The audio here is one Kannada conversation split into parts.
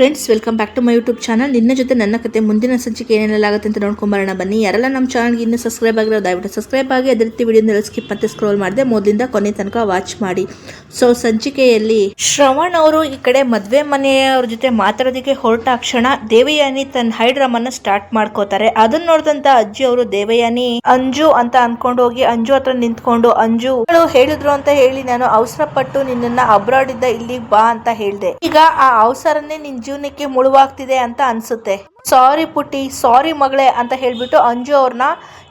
Friends, welcome back to my YouTube channel. ನಿನ್ನ ಜೊತೆ ನನ್ನ ಕತೆ ಮುಂದಿನ ಸಂಚಿಕೆ ಏನೆಲ್ಲ ಆಗುತ್ತೆ ಅಂತ ನೋಡ್ಕೊಂಬರೋಣ ಬನ್ನಿ. ಯಾರೆಲ್ಲ ನಮ್ಮ ಚಾನಲ್ಗೆ ಇನ್ನೂ ಸಬ್ಸ್ಕ್ರೈಬ್ ಆಗಿರೋ ದಯವಿಟ್ಟು ಸಬ್ಸ್ಕ್ರೈಬ್ ಆಗಿ, ಅದೇ ರೀತಿ ವಿಡಿಯೋನೆಲ್ಲ ಸ್ಕಿಪ್ ಮತ್ತೆ ಸ್ಕ್ರೋಲ್ ಮಾಡಿದೆ ಮೊದಲಿಂದ ಕೊನೆ ತನಕ ವಾಚ್ ಮಾಡಿ. ಸೊ ಸಂಚಿಕೆಯಲ್ಲಿ ಶ್ರವಣ್ ಅವರು ಈ ಕಡೆ ಮದುವೆ ಮನೆಯವ್ರ ಜೊತೆ ಮಾತಾಡೋದಕ್ಕೆ ಹೊರಟ ಕ್ಷಣ ದೇವಯಾನಿ ತನ್ನ ಹೈಡ್ರಾಮ್ ಅನ್ನ ಸ್ಟಾರ್ಟ್ ಮಾಡ್ಕೋತಾರೆ. ಅದನ್ನ ನೋಡಿದಂತ ಅಜ್ಜಿ ಅವರು ದೇವಯಾನಿ ಅಂಜು ಅಂತ ಅನ್ಕೊಂಡು ಹೋಗಿ ಅಂಜು ಹತ್ರ ನಿಂತ್ಕೊಂಡು, ಅಂಜು ಹೇಳಿದ್ರು ಅಂತ ಹೇಳಿ ನಾನು ಅವಸರ ಪಟ್ಟು ನಿನ್ನನ್ನ ಅಬ್ರಾಡ್ ಇಂದ ಇಲ್ಲಿಗೆ ಬಾ ಅಂತ ಹೇಳ್ದೆ. ಈಗ ಆ ಅವಸರನೇ ನಿನ್ ಜೀವನಕ್ಕೆ ಮುಳುವಾಗ್ತಿದೆ ಅಂತ ಅನ್ಸುತ್ತೆ. ಸಾರಿ ಪುಟ್ಟಿ, ಸಾರಿ ಮಗಳೇ ಅಂತ ಹೇಳ್ಬಿಟ್ಟು ಅಂಜು ಅವ್ರನ್ನ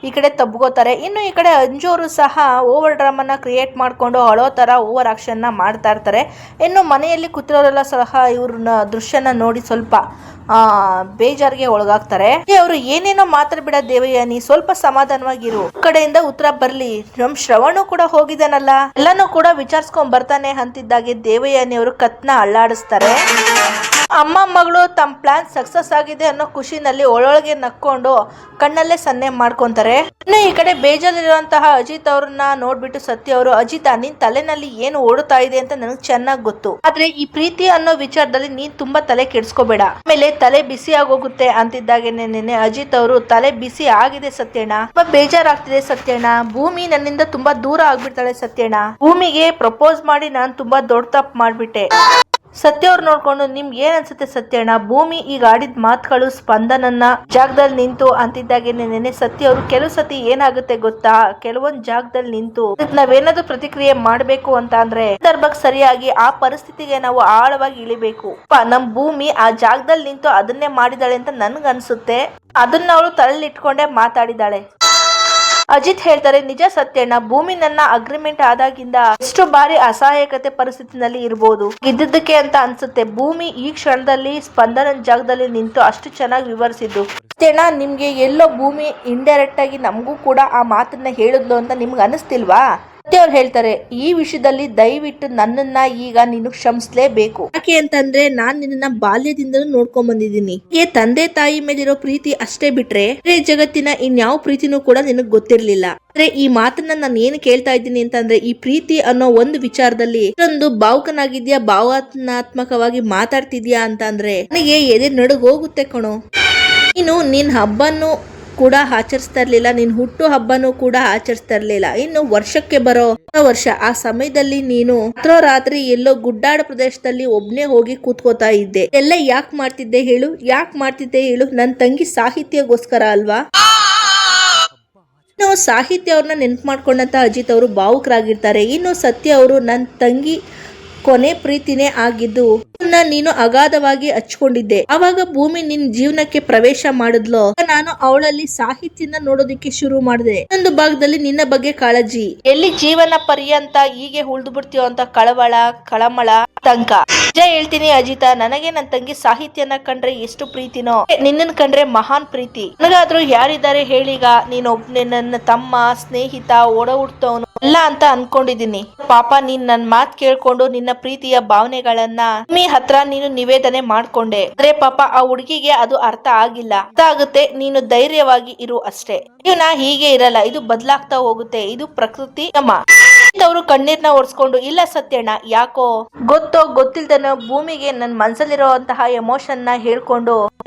ಈ ಕಡೆ ತಬ್ಕೋತಾರೆ. ಇನ್ನು ಈ ಕಡೆ ಅಂಜು ಅವರು ಸಹ ಓವರ್ ಡ್ರಾಮನ್ನ ಕ್ರಿಯೇಟ್ ಮಾಡ್ಕೊಂಡು ಅಳೋ ತರ ಓವರ್ ಆಕ್ಷನ್ ಮಾಡ್ತಾ ಇರ್ತಾರೆ. ಇನ್ನು ಮನೆಯಲ್ಲಿ ಕೂತಿರೋರೆಲ್ಲ ಸಹ ಇವ್ರನ್ನ ದೃಶ್ಯನ ನೋಡಿ ಸ್ವಲ್ಪ ಬೇಜಾರಿಗೆ ಒಳಗಾಗ್ತಾರೆ. ಅವರು ಏನೇನೋ ಮಾತಾಡ್ಬಿಡ ದೇವಯಾನಿ, ಸ್ವಲ್ಪ ಸಮಾಧಾನವಾಗಿರು, ಕಡೆಯಿಂದ ಉತ್ತರ ಬರ್ಲಿ, ನಮ್ ಶ್ರವಣು ಕೂಡ ಹೋಗಿದಾನಲ್ಲ, ಎಲ್ಲಾನು ಕೂಡ ವಿಚಾರಿಸ್ಕೊಂಡ್ ಬರ್ತಾನೆ ಅಂತಿದ್ದಾಗೆ ದೇವಯಾನಿ ಅವರು ಕತ್ನ ಅಳ್ಳಾಡಿಸ್ತಾರೆ. ಅಮ್ಮ ಮಗಳು ತಮ್ಮ ಪ್ಲಾನ್ ಸಕ್ಸಸ್ ಆಗಿದೆ ಅನ್ನೋ ಖುಷಿನಲ್ಲಿ ಒಳೊಳಗೆ ನಕ್ಕೊಂಡು ಕಣ್ಣಲ್ಲೇ ಸನ್ನೆ ಮಾಡ್ಕೊಂತಾರೆ. ಇನ್ನು ಈ ಕಡೆ ಬೇಜಾರಿರುವಂತಹ ಅಜಿತ್ ಅವ್ರನ್ನ ನೋಡ್ಬಿಟ್ಟು ಸತ್ಯ ಅವರು, ಅಜಿತ್ ನಿನ್ ತಲೆನಲ್ಲಿ ಏನು ಓಡುತ್ತಾ ಇದೆ ಅಂತ ನನಗೆ ಚೆನ್ನಾಗಿ ಗೊತ್ತು, ಆದ್ರೆ ಈ ಪ್ರೀತಿ ಅನ್ನೋ ವಿಚಾರದಲ್ಲಿ ನೀನ್ ತುಂಬಾ ತಲೆ ಕೆಡ್ಸ್ಕೋಬೇಡ, ಆಮೇಲೆ ತಲೆ ಬಿಸಿ ಆಗೋಗುತ್ತೆ ಅಂತಿದ್ದಾಗೇನೆ ಅಜಿತ್ ಅವರು, ತಲೆ ಬಿಸಿ ಆಗಿದೆ ಸತ್ಯಣ್ಣ, ತುಂಬಾ ಬೇಜಾರಾಗ್ತಿದೆ ಸತ್ಯಣ್ಣ, ಭೂಮಿ ನನ್ನಿಂದ ತುಂಬಾ ದೂರ ಆಗ್ಬಿಡ್ತಾಳೆ ಸತ್ಯಣ್ಣ, ಭೂಮಿಗೆ ಪ್ರಪೋಸ್ ಮಾಡಿ ನಾನು ತುಂಬಾ ದೊಡ್ಡ ತಪ್ಪು ಮಾಡ್ಬಿಟ್ಟೆ. ಸತ್ಯ ಅವ್ರು ನೋಡ್ಕೊಂಡು, ನಿಮ್ಗೆ ಏನ್ ಅನ್ಸುತ್ತೆ ಸತ್ಯಣ್ಣ, ಭೂಮಿ ಈಗ ಆಡಿದ ಮಾತುಗಳು ಸ್ಪಂದನನ್ನ ಜಾಗದಲ್ಲಿ ನಿಂತು ಅಂತಿದ್ದಾಗೆ ನೆನೆ ಸತ್ಯ ಅವರು, ಕೆಲವು ಸತಿ ಏನಾಗುತ್ತೆ ಗೊತ್ತಾ, ಕೆಲವೊಂದ್ ಜಾಗದಲ್ಲಿ ನಿಂತು ನಾವೇನಾದ್ರೂ ಪ್ರತಿಕ್ರಿಯೆ ಮಾಡ್ಬೇಕು ಅಂತ ಅಂದ್ರೆ ಸಂದರ್ಭಕ್ಕೆ ಸರಿಯಾಗಿ ಆ ಪರಿಸ್ಥಿತಿಗೆ ನಾವು ಆಳವಾಗಿ ಇಳಿಬೇಕು. ನಮ್ ಭೂಮಿ ಆ ಜಾಗದಲ್ಲಿ ನಿಂತು ಅದನ್ನೇ ಮಾಡಿದಾಳೆ ಅಂತ ನನ್ಗ ಅನ್ಸುತ್ತೆ, ಅದನ್ನ ಅವಳು ತಲೆಯಲ್ಲಿ ಇಟ್ಕೊಂಡೆ ಮಾತಾಡಿದಾಳೆ. ಅಜಿತ್ ಹೇಳ್ತಾರೆ, ನಿಜ ಸತ್ಯಣ್ಣ, ಭೂಮಿ ನನ್ನ ಅಗ್ರಿಮೆಂಟ್ ಆದಾಗಿಂದ ಎಷ್ಟು ಬಾರಿ ಅಸಹಾಯಕತೆ ಪರಿಸ್ಥಿತಿನಲ್ಲಿ ಇರಬಹುದು, ಇದ್ದಕ್ಕೆ ಅಂತ ಅನ್ಸುತ್ತೆ. ಭೂಮಿ ಈ ಕ್ಷಣದಲ್ಲಿ ಸ್ಪಂದನ ಜಾಗದಲ್ಲಿ ನಿಂತು ಅಷ್ಟು ಚೆನ್ನಾಗಿ ವಿವರಿಸಿದ್ದು ಸತ್ಯಣ್ಣ, ನಿಮ್ಗೆ ಎಲ್ಲೋ ಭೂಮಿ ಇಂಡೈರೆಕ್ಟ್ ಆಗಿ ನಮಗೂ ಕೂಡ ಆ ಮಾತನ್ನ ಹೇಳಿದ್ಲು ಅಂತ ನಿಮ್ಗೆ ಅನಿಸ್ತಿಲ್ವಾ? ಅವ್ರು ಹೇಳ್ತಾರೆ, ಈ ವಿಷಯದಲ್ಲಿ ದಯವಿಟ್ಟು ನನ್ನನ್ನ ಈಗ ನೀನು ಕ್ಷಮಿಸ್ಲೇಬೇಕು. ಯಾಕೆ ಅಂತಂದ್ರೆ ನಾನ್ ನಿನ್ನ ಬಾಲ್ಯದಿಂದಲೂ ನೋಡ್ಕೊಂಡ್ ಬಂದಿದ್ದೀನಿ. ತಂದೆ ತಾಯಿ ಮೇಲಿರೋ ಪ್ರೀತಿ ಅಷ್ಟೇ ಬಿಟ್ರೆ ಜಗತ್ತಿನ ಇನ್ಯಾವ ಪ್ರೀತಿನೂ ಕೂಡ ನಿನಗ್ ಗೊತ್ತಿರ್ಲಿಲ್ಲ. ಆದ್ರೆ ಈ ಮಾತನ್ನ ನಾನು ಏನು ಕೇಳ್ತಾ ಇದ್ದೀನಿ ಅಂತಂದ್ರೆ, ಈ ಪ್ರೀತಿ ಅನ್ನೋ ಒಂದು ವಿಚಾರದಲ್ಲಿ ಇಷ್ಟೊಂದು ಭಾವುಕನಾಗಿದ್ಯಾ, ಭಾವನಾತ್ಮಕವಾಗಿ ಮಾತಾಡ್ತಿದ್ಯಾ ಅಂತ ಅಂದ್ರೆ ನನಗೆ ಎದೆ ನಡುಗ್ ಹೋಗುತ್ತೆ ಕಣೋ. ನೀನು ನಿನ್ ಹಬ್ಬನ್ನು ಕೂಡ ಆಚರಿಸ್ತಾ ಇರ್ಲಿಲ್ಲ, ನಿನ್ ಹುಟ್ಟು ಹಬ್ಬನೂ ಕೂಡ ಆಚರಿಸ್ತಾ ಇರ್ಲಿಲ್ಲ. ಇನ್ನು ವರ್ಷಕ್ಕೆ ಬರೋ ವರ್ಷ ಆ ಸಮಯದಲ್ಲಿ ನೀನು ರಾತ್ರಿ ಎಲ್ಲೋ ಗುಡ್ಡಾಡ ಪ್ರದೇಶದಲ್ಲಿ ಒಬ್ನೇ ಹೋಗಿ ಕೂತ್ಕೋತಾ ಇದ್ದೆ. ಎಲ್ಲ ಯಾಕೆ ಮಾಡ್ತಿದ್ದೆ ಹೇಳು? ನನ್ ತಂಗಿ ಸಾಹಿತ್ಯಗೋಸ್ಕರ ಅಲ್ವಾ? ಇನ್ನು ಸಾಹಿತ್ಯ ಅವ್ರನ್ನ ನೆನ್ಪು ಮಾಡ್ಕೊಂಡಂತ ಅಜಿತ್ ಅವರು ಭಾವುಕರಾಗಿರ್ತಾರೆ. ಇನ್ನು ಸತ್ಯ ಅವರು, ನನ್ ತಂಗಿ ಕೊನೆ ಪ್ರೀತಿನೇ ಆಗಿದ್ದು ನೀನು ಅಗಾಧವಾಗಿ ಹಚ್ಕೊಂಡಿದ್ದೆ, ಅವಾಗ ಭೂಮಿ ನಿನ್ ಜೀವನಕ್ಕೆ ಪ್ರವೇಶ ಮಾಡಿದ್ಲು, ನಾನು ಅವಳಲ್ಲಿ ಸಾಹಿತ್ಯನ ನೋಡೋದಿಕ್ಕೆ ಶುರು ಮಾಡಿದೆ. ಒಂದು ಭಾಗದಲ್ಲಿ ನಿನ್ನ ಬಗ್ಗೆ ಕಾಳಜಿ, ಎಲ್ಲಿ ಜೀವನ ಪರ್ಯಂತ ಹೀಗೆ ಉಳ್ದು ಬಿಡ್ತೀಯೋ ಅಂತ ಕಳಮಳ ತಂಕ. ನಿಜ ಹೇಳ್ತೀನಿ ಅಜಿತ, ನನಗೆ ನನ್ ತಂಗಿ ಸಾಹಿತ್ಯನ ಕಂಡ್ರೆ ಎಷ್ಟು ಪ್ರೀತಿನೋ, ನಿನ್ನನ್ ಕಂಡ್ರೆ ಮಹಾನ್ ಪ್ರೀತಿ. ನನಗಾದ್ರೂ ಯಾರಿದ್ದಾರೆ ಹೇಳೀಗ, ನೀನೊಬ್ನೇ ನನ್ನ ತಮ್ಮ, ಸ್ನೇಹಿತ, ಒಡ ಹುಟ್ಟವನು ಎಲ್ಲ ಅಂತ ಅನ್ಕೊಂಡಿದೀನಿ. ಪಾಪ ನೀನ್ ನನ್ ಮಾತ್ ಕೇಳ್ಕೊಂಡು ನಿನ್ನ ಪ್ರೀತಿಯ ಭಾವನೆಗಳನ್ನ ನಿಮ್ಮಿ ಹತ್ರ ನೀನು ನಿವೇದನೆ ಮಾಡ್ಕೊಂಡೆ. ಆದ್ರೆ ಪಾಪ ಆ ಹುಡುಗಿಗೆ ಅದು ಅರ್ಥ ಆಗಿಲ್ಲ. ಅರ್ಥ ಆಗುತ್ತೆ, ನೀನು ಧೈರ್ಯವಾಗಿ ಇರು ಅಷ್ಟೇ. ಜೀವನ ಹೀಗೆ ಇರಲ್ಲ, ಇದು ಬದಲಾಗ್ತಾ ಹೋಗುತ್ತೆ, ಇದು ಪ್ರಕೃತಿ ನಿಯಮ. ಅವರು ಕಣ್ಣೀರ್ನ ಒರೆಸ್ಕೊಂಡು, ಇಲ್ಲ ಸತ್ಯಣ್ಣ, ಯಾಕೋ ಗೊತ್ತೋ ಗೊತ್ತಿಲ್ದನೋ ಭೂಮಿಗೆ ನನ್ ಮನ್ಸಲ್ಲಿರುವಂತಹ ಎಮೋಷನ್ ನ ಹೇಳ್ಕೊಂಡು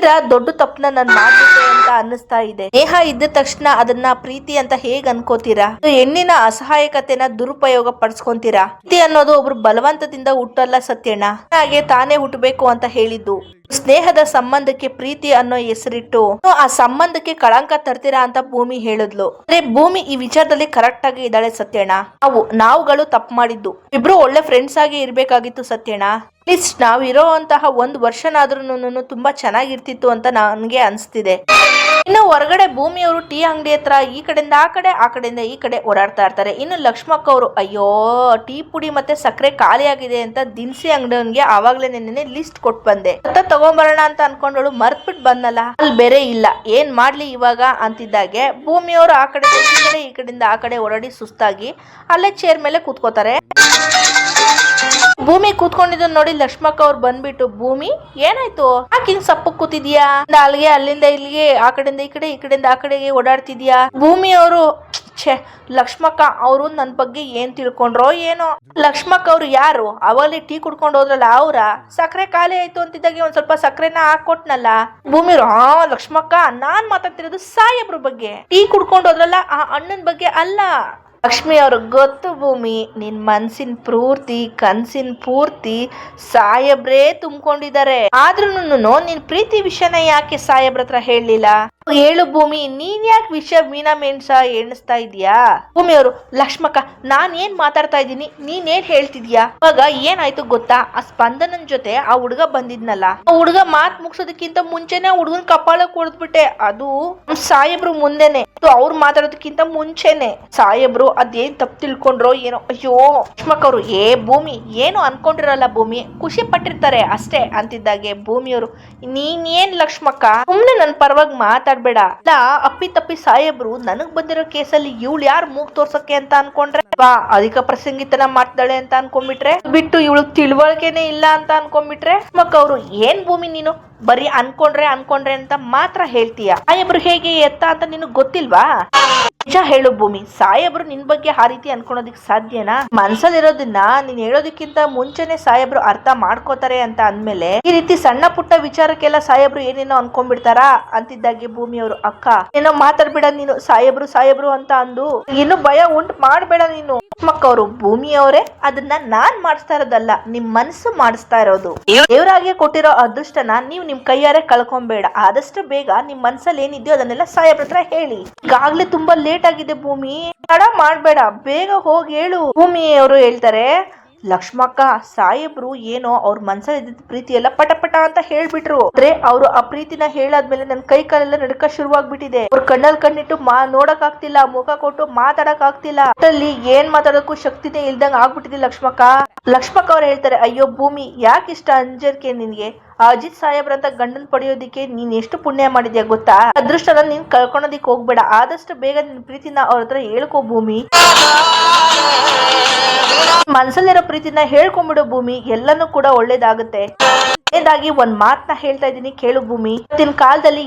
ದೊಡ್ಡ ತಪ್ಪನ ನನ್ ಮಾಡ್ಬಿಟ್ಟೆ ಅಂತ ಅನ್ನಿಸ್ತಾ ಇದೆ. ಸ್ನೇಹ ಇದ್ದ ತಕ್ಷಣ ಅದನ್ನ ಪ್ರೀತಿ ಅಂತ ಹೇಗ್ ಅನ್ಕೋತೀರಾ? ಹೆಣ್ಣಿನ ಅಸಹಾಯಕತೆನ ದುರುಪಯೋಗ ಪಡಿಸ್ಕೊಂತೀರಾ? ಪ್ರೀತಿ ಅನ್ನೋದು ಒಬ್ರು ಬಲವಂತದಿಂದ ಹುಟ್ಟಲ್ಲ ಸತ್ಯಣ್ಣ, ಹಾಗೆ ತಾನೇ ಹುಟ್ಟಬೇಕು ಅಂತ ಹೇಳಿದ್ದು. ಸ್ನೇಹದ ಸಂಬಂಧಕ್ಕೆ ಪ್ರೀತಿ ಅನ್ನೋ ಹೆಸರಿಟ್ಟು ಆ ಸಂಬಂಧಕ್ಕೆ ಕಳಂಕ ತರ್ತೀರಾ ಅಂತ ಭೂಮಿ ಹೇಳಿದ್ಲು. ಅಂದ್ರೆ ಭೂಮಿ ಈ ವಿಚಾರದಲ್ಲಿ ಕರೆಕ್ಟ್ ಆಗಿ ಇದ್ದಾಳೆ ಸತ್ಯಣ್ಣ. ನಾವುಗಳು ತಪ್ಪು ಮಾಡಿದ್ದು, ಇಬ್ರು ಒಳ್ಳೆ ಫ್ರೆಂಡ್ಸ್ ಆಗಿ ಇರ್ಬೇಕಾಗಿತ್ತು ಸತ್ಯಣ್ಣ. ಅಟ್ಲೀಸ್ಟ್ ನಾವ್ ಇರೋಂತಹ ಒಂದ್ ವರ್ಷನಾದ್ರೂ ತುಂಬಾ ಚೆನ್ನಾಗಿರ್ತಿತ್ತು ಅಂತ ನನ್ಗೆ ಅನ್ಸ್ತಿದೆ. ಇನ್ನು ಹೊರಗಡೆ ಭೂಮಿಯವರು ಟೀ ಅಂಗಡಿ ಹತ್ರ ಈ ಕಡೆಯಿಂದ ಆ ಕಡೆ, ಆ ಕಡೆಯಿಂದ ಈ ಕಡೆ ಓಡಾಡ್ತಾ ಇರ್ತಾರೆ. ಇನ್ನು ಲಕ್ಷ್ಮಕ್ಕ ಅವರು, ಅಯ್ಯೋ ಟೀ ಪುಡಿ ಮತ್ತೆ ಸಕ್ಕರೆ ಖಾಲಿ ಆಗಿದೆ ಅಂತ ದಿನಸಿ ಅಂಗಡಿಯವನ್ಗೆ ಆವಾಗ್ಲೇ ನೆನ್ನೆ ಲಿಸ್ಟ್ ಕೊಟ್ಟು ಬಂದೆ, ತಗೊಂಬರೋಣ ಅಂತ ಅನ್ಕೊಂಡಳು, ಮರ್ತ್ಬಿಟ್ಟು ಬಂದಲ್ಲ, ಅಲ್ಲಿ ಬೇರೆ ಇಲ್ಲ, ಏನ್ ಮಾಡ್ಲಿ ಇವಾಗ ಅಂತಿದ್ದಾಗೆ ಭೂಮಿಯವರು ಆ ಕಡೆ ಈ ಕಡೆಯಿಂದ ಆ ಕಡೆ ಓಡಾಡಿ ಸುಸ್ತಾಗಿ ಅಲ್ಲೇ ಚೇರ್ ಮೇಲೆ ಕೂತ್ಕೋತಾರೆ. ಭೂಮಿ ಕೂತ್ಕೊಂಡಿದ್ದು ನೋಡಿ ಲಕ್ಷ್ಮಕ್ಕ ಅವ್ರು ಬಂದ್ಬಿಟ್ಟು, ಭೂಮಿ ಏನಾಯ್ತು, ಯಾಕೆ ಹಿಂಗ್ ಸಪ್ಪು ಕೂತಿದ್ಯಾ, ಅಲ್ಲಿಗೆ ಅಲ್ಲಿಂದ ಇಲ್ಲಿಗೆ, ಆ ಕಡೆಯಿಂದ ಈ ಕಡೆ, ಈ ಕಡೆಯಿಂದ ಆ ಕಡೆಗೆ ಓಡಾಡ್ತಿದ್ಯಾ. ಭೂಮಿ ಅವರು ಲಕ್ಷ್ಮಕ್ಕ ಅವರು ನನ್ ಬಗ್ಗೆ ಏನ್ ತಿಳ್ಕೊಂಡ್ರೋ ಏನೋ. ಲಕ್ಷ್ಮಕ್ಕ ಅವ್ರು ಯಾರು, ಅವಲ್ಲಿ ಟೀ ಕುಡ್ಕೊಂಡು ಹೋದ್ರಲ್ಲ ಅವ್ರ, ಸಕ್ಕರೆ ಖಾಲಿ ಆಯ್ತು ಅಂತಿದ್ದಾಗೆ ಒಂದ್ ಸ್ವಲ್ಪ ಸಕ್ಕರೆನ ಹಾಕೊಟ್ನಲ್ಲ. ಭೂಮಿ ಲಕ್ಷ್ಮಕ್ಕ, ನಾನ್ ಮಾತಾಡ್ತಿರೋದು ಸಾಹೇಬ್ರ ಬಗ್ಗೆ, ಟೀ ಕುಡ್ಕೊಂಡು ಹೋದ್ರಲ್ಲ ಆ ಅಣ್ಣನ್ ಬಗ್ಗೆ ಅಲ್ಲ. ಲಕ್ಷ್ಮಿ ಅವ್ರಿಗೆ ಗೊತ್ತು ಭೂಮಿ, ನಿನ್ ಮನ್ಸಿನ ಪೂರ್ತಿ ಕನ್ಸಿನ ಪೂರ್ತಿ ಸಾಹೇಬ್ರೇ ತುಂಬಿಕೊಂಡಿದ್ದಾರೆ. ಆದ್ರೂನು ನಿನ್ ಪ್ರೀತಿ ವಿಷಯನ ಯಾಕೆ ಸಾಹೇಬ್ರ ಹತ್ರ ಹೇಳಲಿಲ್ಲ. ಹೇಳು ಭೂಮಿ, ನೀನ್ ಯಾಕೆ ವಿಷಯ ಮೀನಾ ಮೆಣಸ ಎಣಿಸ್ತಾ ಇದೀಯಾ. ಭೂಮಿ ಅವರು, ಲಕ್ಷ್ಮಕ್ಕ ನಾನ್ ಏನ್ ಮಾತಾಡ್ತಾ ಇದ್ದೀನಿ, ನೀನ್ ಏನ್ ಹೇಳ್ತಿದ್ಯಾ. ಇವಾಗ ಏನಾಯ್ತು ಗೊತ್ತಾ, ಆ ಸ್ಪಂದನನ್ ಜೊತೆ ಆ ಹುಡುಗ ಬಂದಿದ್ನಲ್ಲ, ಆ ಹುಡುಗ ಮಾತ್ ಮುಗ್ಸೋದಕ್ಕಿಂತ ಮುಂಚೆನೆ ಹುಡುಗನ್ ಕಪಾಳಕ್ ಹೊಡೆದ್ಬಿಟ್ಟೆ. ಅದು ಸಾಹೇಬ್ರು ಮುಂದೆನೆ, ಅವ್ರು ಮಾತಾಡೋದಕ್ಕಿಂತ ಮುಂಚೆನೆ. ಸಾಹೇಬ್ರು ಅದೇನ್ ತಪ್ಪು ತಿಳ್ಕೊಂಡ್ರೋ ಏನೋ. ಅಯ್ಯೋ ಲಕ್ಷ್ಮಕ್ಕ ಅವರು, ಭೂಮಿ ಏನು ಅನ್ಕೊಂಡಿರಲ್ಲ ಭೂಮಿ, ಖುಷಿ ಪಟ್ಟಿರ್ತಾರೆ ಅಷ್ಟೇ ಅಂತಿದ್ದಾಗೆ ಭೂಮಿಯವರು, ನೀನ್ ಏನ್ ಲಕ್ಷ್ಮಕ್ಕ ಸುಮ್ನೆ ನನ್ ಪರವಾಗಿ ಮಾತಾಡ್ಬೇಡ. ಅಪ್ಪಿ ತಪ್ಪಿ ಸಾಹೇಬ್ರು ನನಗ್ ಬಂದಿರೋ ಕೇಸಲ್ಲಿ ಇವಳು ಯಾರು ಮೂಗ್ ತೋರ್ಸಕ್ಕೆ ಅಂತ ಅನ್ಕೊಂಡ್ರೆ, ಅಧಿಕ ಪ್ರಸಂಗಿತನ ಮಾಡ್ತಾಳೆ ಅಂತ ಅನ್ಕೊಂಡ್ಬಿಟ್ರೆ, ಬಿಟ್ಟು ಇವಳು ತಿಳುವಳಿಕೆನೆ ಇಲ್ಲ ಅಂತ ಅನ್ಕೊಂಡ್ಬಿಟ್ರೆ, ಲಕ್ಷ್ಮಕ್ಕ ಅವರು, ಏನ್ ಭೂಮಿ ನೀನು ಬರೀ ಅನ್ಕೊಂಡ್ರೆ ಅಂತ ಮಾತ್ರ ಹೇಳ್ತೀಯ. ಸಾಹೇಬ್ರು ಹೇಗೆ ಎತ್ತ ಅಂತ ನಿನಗ್ ಗೊತ್ತಿಲ್ವಾ. ನಿಜ ಹೇಳು ಭೂಮಿ, ಸಾಹೇಬ್ರು ನಿನ್ ಬಗ್ಗೆ ಆ ರೀತಿ ಅನ್ಕೊಳೋದಿಕ್ ಸಾಧ್ಯನಾ. ಮನ್ಸಲ್ಲಿರೋದನ್ನ ನೀನ್ ಹೇಳೋದಕ್ಕಿಂತ ಮುಂಚೆನೆ ಸಾಹೇಬ್ರು ಅರ್ಥ ಮಾಡ್ಕೋತಾರೆ ಅಂತ ಅಂದ್ಮೇಲೆ ಈ ರೀತಿ ಸಣ್ಣ ಪುಟ್ಟ ವಿಚಾರಕ್ಕೆಲ್ಲ ಸಾಹೇಬ್ರು ಏನೇನೋ ಅನ್ಕೊಂಡ್ಬಿಡ್ತಾರಾ ಅಂತಿದ್ದಾಗೆ ಭೂಮಿ ಅವರು, ಅಕ್ಕ ಏನೋ ಮಾತಾಡ್ಬೇಡ ನೀನು, ಸಾಹೇಬ್ರು ಅಂತ ಅಂದು ಇನ್ನು ಭಯ ಉಂಟು ಮಾಡ್ಬೇಡ ನೀನು. ಲಕ್ಷ್ಮಕ್ಕವರು, ಭೂಮಿ ಅವರೇ ಅದನ್ನ ನಾನ್ ಮಾಡಿಸ್ತಾ ಇರೋದಲ್ಲ, ನಿಮ್ ಮನಸ್ಸು ಮಾಡಿಸ್ತಾ ಇರೋದು. ದೇವರಾಗೆ ಕೊಟ್ಟಿರೋ ಅದೃಷ್ಟನ ನೀವು ನಿಮ್ ಕೈಯಾರೆ ಕಳ್ಕೊಂಬೇಡ. ಆದಷ್ಟು ಬೇಗ ನಿಮ್ ಮನ್ಸಲ್ಲಿ ಏನಿದೆಯೋ ಅದನ್ನೆಲ್ಲ ಸಾಹೇಬ್ರ ಹತ್ರ ಹೇಳಿ. ಈಗಾಗ್ಲೇ ತುಂಬಾ ಲೇಟ್ ಆಗಿದೆ ಭೂಮಿ, ತಡ ಮಾಡ್ಬೇಡ, ಬೇಗ ಹೋಗಿ ಹೇಳು. ಭೂಮಿ ಅವರು ಹೇಳ್ತಾರೆ, ಲಕ್ಷ್ಮಕ್ಕ ಸಾಹೇಬ್ರು ಏನೋ ಅವ್ರ ಮನ್ಸಲ್ಲಿ ಇದ್ದಿದ್ದ ಪ್ರೀತಿ ಎಲ್ಲ ಪಟ ಅಂತ ಹೇಳ್ಬಿಟ್ರು. ಆದ್ರೆ ಅವ್ರು ಆ ಪ್ರೀತಿನ ಹೇಳಾದ್ಮೇಲೆ ನನ್ ಕೈ ಕಾಲೆಲ್ಲ ನಡ್ಕ ಶುರುವಾಗ್ಬಿಟ್ಟಿದೆ. ಅವ್ರ ಕಣ್ಣಲ್ಲಿ ಕಣ್ಣಿಟ್ಟು ನೋಡಕ್ ಆಗ್ತಿಲ್ಲ, ಮುಖ ಕೊಟ್ಟು ಮಾತಾಡಕ್ ಆಗ್ತಿಲ್ಲ. ಅಲ್ಲಿ ಏನ್ ಮಾತಾಡೋಕ್ಕೂ ಶಕ್ತಿನೇ ಇಲ್ದಂಗ ಆಗ್ಬಿಟ್ಟಿದೆ ಲಕ್ಷ್ಮಕ್ಕ. ಲಕ್ಷ್ಮಕ್ಕ ಅವ್ರು ಹೇಳ್ತಾರೆ, ಅಯ್ಯೋ ಭೂಮಿ, ಯಾಕಿಷ್ಟ ಅಂಜರ್ಕೆ ನಿನ್ಗೆ. ಅಜಿತ್ ಸಾಹೇಬ್ರಂತ ಗಂಡನ್ ಪಡೆಯೋದಿಕ್ಕೆ ನೀನ್ ಎಷ್ಟು ಪುಣ್ಯ ಮಾಡಿದ್ಯಾ ಗೊತ್ತಾ. ಅದೃಷ್ಟನ ನೀನ್ ಕಳ್ಕೊಳೋದಿಕ್ ಹೋಗ್ಬೇಡ, ಆದಷ್ಟು ಬೇಗ ನಿನ್ ಪ್ರೀತಿನ ಅವ್ರ ಹತ್ರ ಹೇಳ್ಕೋ ಭೂಮಿ. ಮನ್ಸಲ್ಲಿರೋ ಪ್ರೀತಿನ ಹೇಳ್ಕೊಂಡ್ಬಿಡು ಭೂಮಿ, ಎಲ್ಲಾನು ಕೂಡ ಒಳ್ಳೇದಾಗುತ್ತೆ. ಒಳ್ಳೇದಾಗಿ ಒಂದ್ ಮಾತನ್ನ ಹೇಳ್ತಾ ಇದೀನಿ ಕೇಳು ಭೂಮಿ. ಇವತ್ತಿನ ಕಾಲದಲ್ಲಿ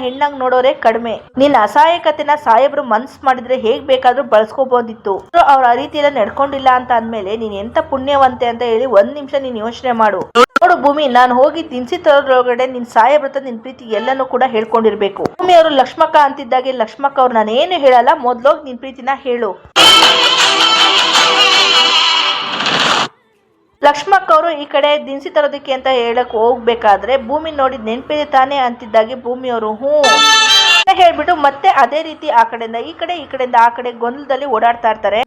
ಹೆಣ್ಣಾಗ್ ನೋಡೋರೆ ಕಡಿಮೆ. ನಿನ್ ಅಸಹಾಯಕತೆನ ಸಾಹೇಬ್ರು ಮನ್ಸ್ ಮಾಡಿದ್ರೆ ಹೇಗ್ ಬೇಕಾದ್ರೂ ಬಳಸ್ಕೋಬಹುದಿತ್ತು. ಅವ್ರ ಆ ರೀತಿ ಎಲ್ಲ ನಡ್ಕೊಂಡಿಲ್ಲ ಅಂತ ಅಂದ್ಮೇಲೆ ನೀನ್ ಎಂತ ಪುಣ್ಯವಂತೆ ಅಂತ ಹೇಳಿ ಒಂದ್ ನಿಮಿಷ ನೀನ್ ಯೋಚನೆ ಮಾಡು. ನೋಡು ಭೂಮಿ, ನಾನು ಹೋಗಿ ದಿನಸಿ ತರೋದ್ರೊಳಗಡೆ ನಿನ್ ಸಾಹೇಬ್ರ ನಿನ್ ಪ್ರೀತಿ ಎಲ್ಲಾನು ಕೂಡ ಹೇಳ್ಕೊಂಡಿರ್ಬೇಕು. ಭೂಮಿ ಅವರು ಲಕ್ಷ್ಮಕ್ಕ ಅಂತಿದ್ದಾಗೆ, ಲಕ್ಷ್ಮಕ್ಕ ಅವ್ರು ನಾನೇನು ಹೇಳಲ್ಲ, ಮೊದ್ಲೋಗಿ ನಿನ್ ಪ್ರೀತಿನ ಹೇಳು. ಲಕ್ಷ್ಮಕ್ಕ ಅವರು ಈ ಕಡೆ ದಿನಸಿ ತರೋದಕ್ಕೆ ಅಂತ ಹೇಳಕ್ ಹೋಗ್ಬೇಕಾದ್ರೆ ಭೂಮಿ ನೋಡಿ ನೆನ್ಪಿದೆ ತಾನೆ ಅಂತಿದ್ದಾಗೆ ಭೂಮಿ ಅವರು ಹೇಳ್ಬಿಟ್ಟು ಮತ್ತೆ ಅದೇ ರೀತಿ ಆ ಕಡೆಯಿಂದ ಈ ಕಡೆಯಿಂದ ಆ ಕಡೆ ಗೊಂದಲದಲ್ಲಿ ಓಡಾಡ್ತಾ ಇರ್ತಾರೆ.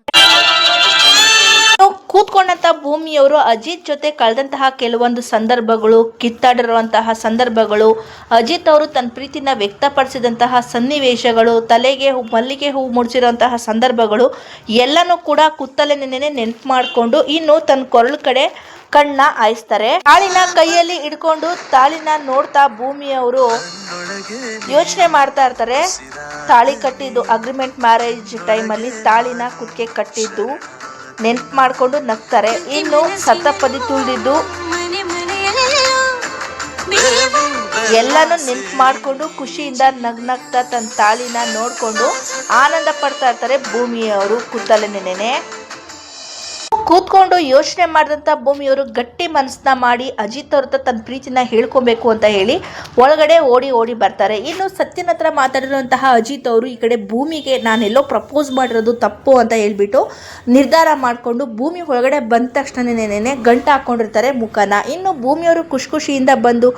ಕೂತ್ಕೊಂಡಂತ ಭೂಮಿಯವರು ಅಜಿತ್ ಜೊತೆ ಕಳೆದಂತಹ ಕೆಲವೊಂದು ಸಂದರ್ಭಗಳು, ಕಿತ್ತಾಡಿರುವಂತಹ ಸಂದರ್ಭಗಳು, ಅಜಿತ್ ಅವರು ತನ್ನ ಪ್ರೀತಿನ ವ್ಯಕ್ತಪಡಿಸಿದಂತಹ ಸನ್ನಿವೇಶಗಳು, ತಲೆಗೆ ಮಲ್ಲಿಗೆ ಹೂ ಮುಡಿಸಿರುವಂತಹ ಸಂದರ್ಭಗಳು ಎಲ್ಲನೂ ಕೂಡ ಕುತ್ತಲೆ ನೆನಪು ಮಾಡಿಕೊಂಡು ಇನ್ನು ತನ್ನ ಕೊರಳು ಕಡೆ ಕಣ್ಣ ಹಾಯಿಸ್ತಾರೆ. ತಾಳಿನ ಕೈಯಲ್ಲಿ ಹಿಡ್ಕೊಂಡು ತಾಳಿನ ನೋಡ್ತಾ ಭೂಮಿಯವರು ಯೋಚನೆ ಮಾಡ್ತಾ ಇರ್ತಾರೆ. ತಾಳಿ ಕಟ್ಟಿದ್ದು ಅಗ್ರಿಮೆಂಟ್ ಮ್ಯಾರೇಜ್ ಟೈಮಲ್ಲಿ ತಾಳಿನ ಕುತ್ತಿಗೆ ಕಟ್ಟಿದ್ದು ನೆನ್ಪು ಮಾಡ್ಕೊಂಡು ನಗ್ತಾರೆ. ಇನ್ನು ಸತ್ತಪದಿ ತುಳಿದಿದ್ದು ಎಲ್ಲಾನು ನೆನ್ಪು ಮಾಡ್ಕೊಂಡು ಖುಷಿಯಿಂದ ನಗ್ನಗ್ತಾ ತನ್ನ ತಾಳಿನ ನೋಡ್ಕೊಂಡು ಆನಂದ ಪಡ್ತಾ ಇರ್ತಾರೆ ಭೂಮಿಯವರು ಕುತ್ತಲೆ ನೆನೆ. ಕೂತ್ಕೊಂಡು ಯೋಚನೆ ಮಾಡಿದಂಥ ಭೂಮಿಯವರು ಗಟ್ಟಿ ಮನಸ್ಸನ್ನ ಮಾಡಿ ಅಜಿತ್ ಅವ್ರ ಹತ್ರ ತನ್ನ ಪ್ರೀತಿನ ಹೇಳ್ಕೊಬೇಕು ಅಂತ ಹೇಳಿ ಒಳಗಡೆ ಓಡಿ ಬರ್ತಾರೆ. ಇನ್ನು ಸತ್ಯನ ಹತ್ರ ಮಾತಾಡಿರುವಂತಹ ಅಜಿತ್ ಅವರು ಈ ಕಡೆ ಭೂಮಿಗೆ ನಾನೆಲ್ಲೋ ಪ್ರಪೋಸ್ ಮಾಡಿರೋದು ತಪ್ಪು ಅಂತ ಹೇಳ್ಬಿಟ್ಟು ನಿರ್ಧಾರ ಮಾಡಿಕೊಂಡು ಭೂಮಿ ಒಳಗಡೆ ಬಂದ ತಕ್ಷಣನೇ ಗಂಟು ಹಾಕೊಂಡಿರ್ತಾರೆ ಮುಖನ. ಇನ್ನು ಭೂಮಿಯವರು ಖುಷಿಯಿಂದ ಬಂದು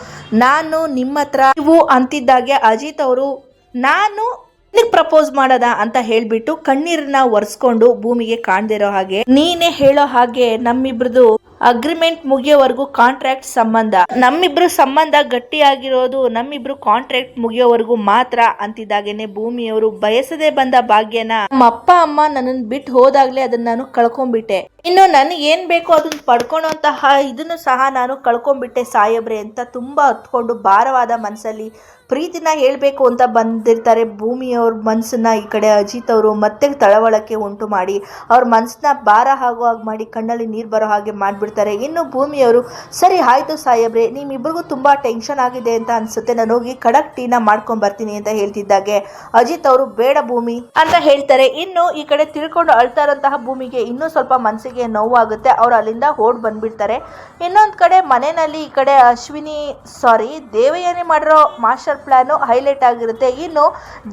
ನಾನು ನಿಮ್ಮ ಹತ್ರ ನೀವು ಅಂತಿದ್ದಾಗೆ ಅಜಿತ್ ಅವರು ನಾನು ಪ್ರಪೋಸ್ ಮಾಡದ ಅಂತ ಹೇಳ್ಬಿಟ್ಟು ಕಣ್ಣೀರನ್ನ ಒರೆಸ್ಕೊಂಡು ಭೂಮಿಗೆ ಕಾಣ್ದಿರೋ ಹಾಗೆ, ನೀನೇ ಹೇಳೋ ಹಾಗೆ ನಮ್ಮಿಬ್ರದು ಅಗ್ರಿಮೆಂಟ್ ಮುಗಿಯೋವರೆಗೂ ಕಾಂಟ್ರಾಕ್ಟ್ ಸಂಬಂಧ, ನಮ್ಮಿಬ್ರು ಸಂಬಂಧ ಗಟ್ಟಿಯಾಗಿರೋದು ನಮ್ಮಿಬ್ರು ಕಾಂಟ್ರಾಕ್ಟ್ ಮುಗಿಯೋವರೆಗೂ ಮಾತ್ರ ಅಂತಿದ್ದಾಗೇನೆ ಭೂಮಿಯವರು ಬಯಸದೆ ಬಂದ ಭಾಗ್ಯನ ನಮ್ಮ ಅಪ್ಪ ಅಮ್ಮ ನನ್ನನ್ನು ಬಿಟ್ಟು ಹೋದಾಗ್ಲೇ ಅದನ್ನ ನಾನು ಕಳ್ಕೊಂಡ್ಬಿಟ್ಟೆ. ಇನ್ನು ನನಗೆ ಏನು ಬೇಕೋ ಅದನ್ನು ಪಡ್ಕೊಳೋಂತಹ ಇದನ್ನು ಸಹ ನಾನು ಕಳ್ಕೊಂಡ್ಬಿಟ್ಟೆ ಸಾಹೇಬ್ರೆ ಅಂತ ತುಂಬ ಹತ್ಕೊಂಡು ಭಾರವಾದ ಮನಸ್ಸಲ್ಲಿ ಪ್ರೀತಿನ ಹೇಳಬೇಕು ಅಂತ ಬಂದಿರ್ತಾರೆ ಭೂಮಿಯವ್ರ ಮನಸ್ಸನ್ನ ಈ ಕಡೆ ಅಜಿತ್ ಅವರು ಮತ್ತೆ ತಳವಳಕ್ಕೆ ಉಂಟು ಮಾಡಿ ಅವ್ರ ಮನಸ್ಸನ್ನ ಭಾರ ಆಗೋ ಹಾಗೆ ಮಾಡಿ ಕಣ್ಣಲ್ಲಿ ನೀರು ಬರೋ ಹಾಗೆ ಮಾಡಿಬಿಡ್ತಾರೆ. ಇನ್ನು ಭೂಮಿಯವರು ಸರಿ ಆಯಿತು ಸಾಹೇಬ್ರೆ, ನಿಮ್ಮಿಬ್ಬರಿಗೂ ತುಂಬ ಟೆನ್ಷನ್ ಆಗಿದೆ ಅಂತ ಅನಿಸುತ್ತೆ, ನಾನು ಹೋಗಿ ಖಡಕ್ ಟೀನ ಮಾಡ್ಕೊಂಬರ್ತೀನಿ ಅಂತ ಹೇಳ್ತಿದ್ದಾಗೆ ಅಜಿತ್ ಅವರು ಬೇಡ ಭೂಮಿ ಅಂತ ಹೇಳ್ತಾರೆ. ಇನ್ನು ಈ ಕಡೆ ತಿಳ್ಕೊಂಡು ಅಳ್ತಾ ಇರೋಂತಹ ಭೂಮಿಗೆ ಇನ್ನೂ ಸ್ವಲ್ಪ ಮನಸ್ಸಿಗೆ ನೋವಾಗುತ್ತೆ. ಅವ್ರು ಅಲ್ಲಿಂದ ಓಡ್ ಬಂದ್ಬಿಡ್ತಾರೆ. ಇನ್ನೊಂದು ಕಡೆ ಮನೆಯಲ್ಲಿ ಈ ಕಡೆ ದೇವಯಾನಿ ಮಾಡಿರೋ ಮಾಸ್ಟರ್ ಪ್ಲಾನು ಹೈಲೈಟ್ ಆಗಿರುತ್ತೆ. ಇನ್ನು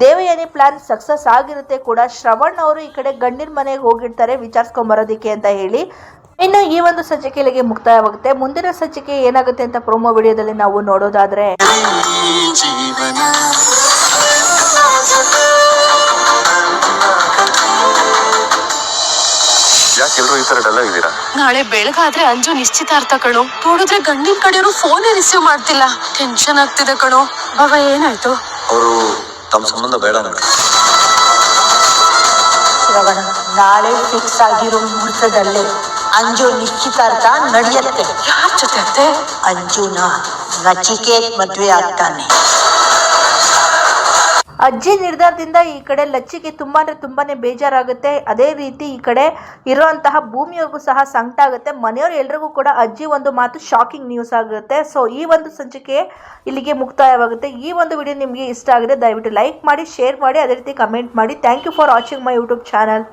ದೇವಯಾನಿ ಪ್ಲಾನ್ ಸಕ್ಸಸ್ ಆಗಿರುತ್ತೆ ಕೂಡ. ಶ್ರವಣ್ ಅವರು ಈ ಕಡೆ ಗಂಡಿನ ಮನೆಗೆ ಹೋಗಿರ್ತಾರೆ ವಿಚಾರಿಸ್ಕೊಂಬರೋದಕ್ಕೆ ಅಂತ ಹೇಳಿ. ಇನ್ನು ಈ ಒಂದು ಸಂಚಿಕೆ ಇಲ್ಲಿಗೆ ಮುಕ್ತಾಯವಾಗುತ್ತೆ. ಮುಂದಿನ ಸಂಚಿಕೆ ಏನಾಗುತ್ತೆ ಅಂತ ಪ್ರೋಮೋ ವಿಡಿಯೋದಲ್ಲಿ ನಾವು ನೋಡೋದಾದ್ರೆ ಯಾಕೆಲ್ರು ಈ ತರ ಡಲ್ ಆಗಿದ್ದೀರಾ? ನಾಳೆ ಬೆಳಗಾದ್ರೆ ಅಂಜು ನಿಶ್ಚಿತಾರ್ಥ ಕಣೋ. ನೋಡಿದ್ರೆ ಗಂಡಿನ ಕಡೆಯವರು ಫೋನೇ ರಿಸೀವ್ ಮಾಡ್ತಿಲ್ಲ. ಟೆನ್ಷನ್ ಆಗ್ತಿದೆ ಕಣೋ. ಬಾಬಾ ಏನಾಯ್ತು? ಅವರು ತಮ್ಮ ಸಂಬಂಧ ಬೇಡ ಅಂದ್ರೆ ಶ್ರವಣ, ನಾಳೆ ಫಿಕ್ಸ್ ಆಗಿರೋ ಮುಹೂರ್ತದಲ್ಲೇ ಅಂಜು ನಿಶ್ಚಿತಾರ್ಥ ನಡೆಯುತ್ತೆ. ಯಾರ ಜೊತೆ ಅತ್ತೆ? ಅಂಜುನ ನಚಿಕೇತ್ ಮದ್ವೆ ಆಗ್ತಾನೆ. ಅಜ್ಜಿ ನಿರ್ಧಾರದಿಂದ ಈ ಕಡೆ ಲಚ್ಚಿಗೆ ತುಂಬಾನೇ ಬೇಜಾರಾಗುತ್ತೆ. ಅದೇ ರೀತಿ ಈ ಕಡೆ ಇರುವಂತಹ ಭೂಮಿಯವ್ರಿಗೂ ಸಹ ಸಂಕಟ ಆಗುತ್ತೆ. ಮನೆಯವರು ಎಲ್ರಿಗೂ ಕೂಡ ಅಜ್ಜಿ ಒಂದು ಮಾತು ಶಾಕಿಂಗ್ ನ್ಯೂಸ್ ಆಗುತ್ತೆ. ಸೊ ಈ ಒಂದು ಸಂಚಿಕೆ ಇಲ್ಲಿಗೆ ಮುಕ್ತಾಯವಾಗುತ್ತೆ. ಈ ಒಂದು ವಿಡಿಯೋ ನಿಮಗೆ ಇಷ್ಟ ಆಗಿದೆ ದಯವಿಟ್ಟು ಲೈಕ್ ಮಾಡಿ, ಶೇರ್ ಮಾಡಿ, ಅದೇ ರೀತಿ ಕಮೆಂಟ್ ಮಾಡಿ. Thank you for watching my YouTube channel.